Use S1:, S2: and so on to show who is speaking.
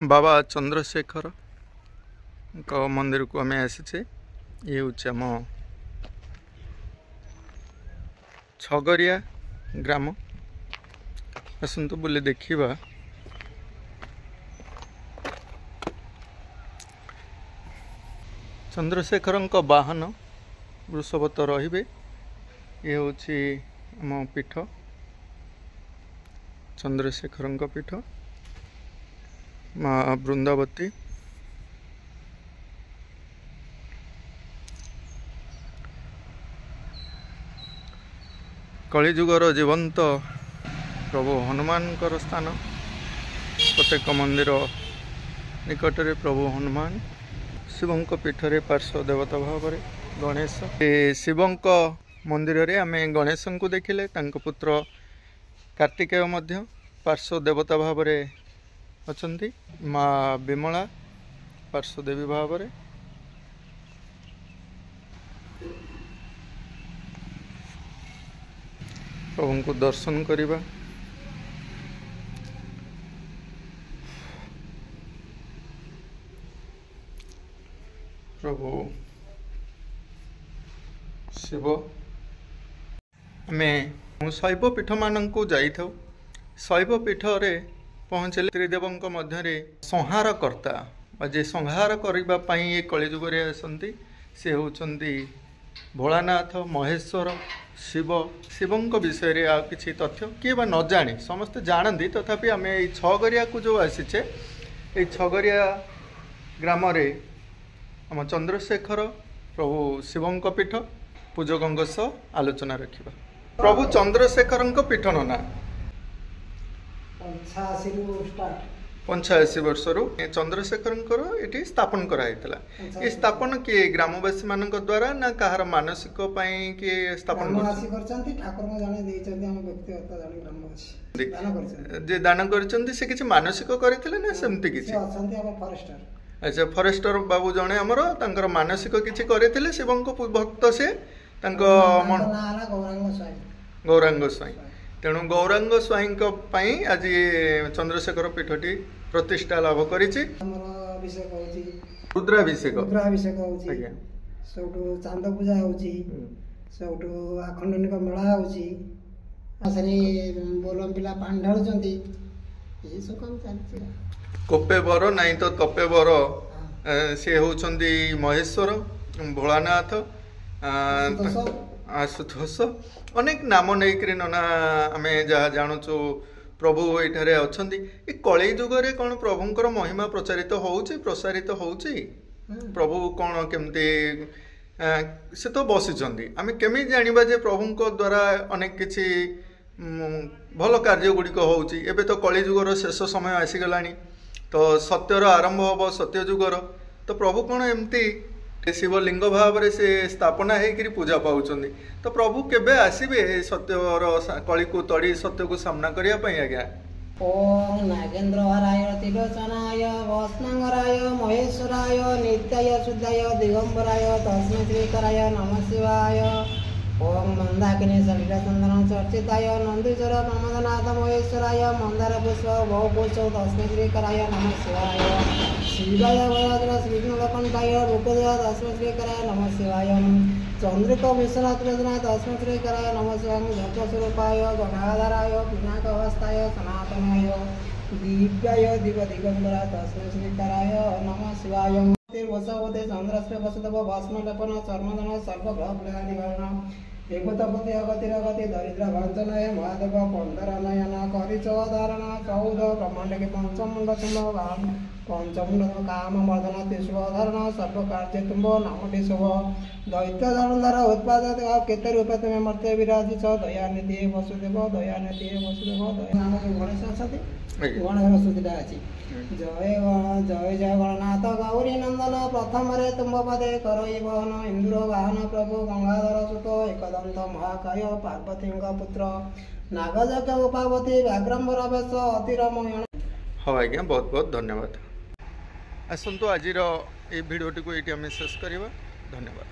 S1: बाबा चंद्रशेखर मंदिर को आम आसीचे। ये हूँ आम छगरिया ग्राम। आसतु बुले देखा चंद्रशेखर वाहन वृषभत रे। ये हूँ आम पीठ चंद्रशेखर पीठ माँ वृंदावती। कलिजुगर जीवंत प्रभु हनुमान स्थान। प्रत्येक मंदिर निकटरे प्रभु हनुमान शिवं पीठरे पार्श्व देवता भाव गणेश। शिवं मंदिर रे आमे गणेश को देखिले पुत्र कार्तिकेय मध्य पार्श्व देवता भाव अछंती। माँ विमला पार्श्व देवी भाव प्रभु को दर्शन करिबा। प्रभु शिव आमे शैव पीठ मान को जाई थाउ। शैव पीठ रे पहुँचले त्रिदेवों मध्य संहार कर्ता जे संहार करने ये कलिजुग आसती। से होचंती भोलानाथ महेश्वर शिव। शिवों विषय आ किसी तथ्य किए बा न जाने समस्ते जानती। तथापि आम ये छगरिया को जो आसीचे ये छगरिया ग्राम रे आम चंद्रशेखर प्रभु शिवों पीठ पूजकों सह आलोचना रखा। प्रभु चंद्रशेखर पीठ ना 85 वर्ष चंद्रशेखर ये स्थापन कराइला। ये स्थापन किए ग्रामवासी मान द्वारा ना कहार मानसिक किए स्थापन जे दान कर किसी मानसिक करते ना सेमती किसी। अच्छा फॉरेस्टर बाबू जड़े आमर तांकर मानसिक किसी करते शिवं भक्त से गौरांग स्वाई। तेणु गौरांग स्वाई आज चंद्रशेखर पीठटी प्रतिष्ठा लाभ करिछि। रुद्राभिषेक
S2: चांद पूजा आखंडनिक मेला बोलम पिला पानी ढालुचंती।
S1: कोपे बर नहीं तो तपे बर से होचंती महेश्वर भोलानाथ आशुतोष अनेक नाम नहीं नना आम जहाँ जानूँ प्रभु ये अच्छा। ये कलि जुगे कौन प्रभुंर महिमा प्रचारित प्रसारित होची प्रभु कौन केमती से तो बसीचंदी। आम केमी जानिबा जे प्रभु द्वारा अनेक किछि भल कार्य गुड़िक होची। एबे तो कलि जुगर शेष समय आसीगलानी तो सत्यर आरंभ हम सत्य जुगर। तो प्रभु कौन एमती शिवलिंग भाव से स्थापना होकर पूजा पाँच। तो प्रभु केबे आसीबे सत्यर कली को तड़ी सत्य को सामना करने आज्ञा।
S2: ओम नागेन्द्रहराय त्रिलोचनाय भस्मांगराय महेश्वराय नित्याय शुद्धाय दिगंबराय तस्मै श्रीकराय नमः शिवाय। ओम मंदाकिनी सलिला चंदन चर्चिताय नंदीश्वर प्रमोदनाथ महेश्वराय मंदार पुष्प बहुपुष्प तस्मै श्रीकराय नमः शिवाय। शिवाय वज्र श्रीकंठाय रूपदेव तस्मै श्रीकराय नमः शिवाय। चंद्रिक विश्वनाथ तस्मै श्रीकराय नमः शिवाय। जगस्वरूपाय गणाधराय पिनाकहस्ताय सनातनाय दिव्याय दिव दिगंबराय तस्मै श्रीकराय नमः शिवाय। वसवते चंद्रश्रे वसुदेव भस्म लेपन चर्मदन सर्वग्रह निवारण एकपति अगति दरिद्र भंजनय महादेव 15 नयन करिच धारण 14 ब्रह्मांड के पंचमुंड तुम्ब पंचमुंड काम मर्दन त्रिशुभ धारण सर्व कार्य तुम्ब नामटी शुभ दैत्य धनुधर उत्पाद केते रूप तुम्हें मर्त्य विराजित दयानिधि वसुदेव वसुदेव नाम गणेश अच्छा गणेश स्तुतिटा अच्छी। जय जय जय गणनाथ गौरी नंदन प्रथम रे तुम्ब पदे करई बहन इंद्र वाहन प्रभु गंगाधर सुत एकदंत महाकाय पार्वती पुत्र नागजज्ञ उपावती व्याघ्रम्बर वेश अति रमणीय।
S1: हाँ आज्ञा बहुत बहुत धन्यवाद। आसतु आज भिडियोटी को ये शेष करवा। धन्यवाद।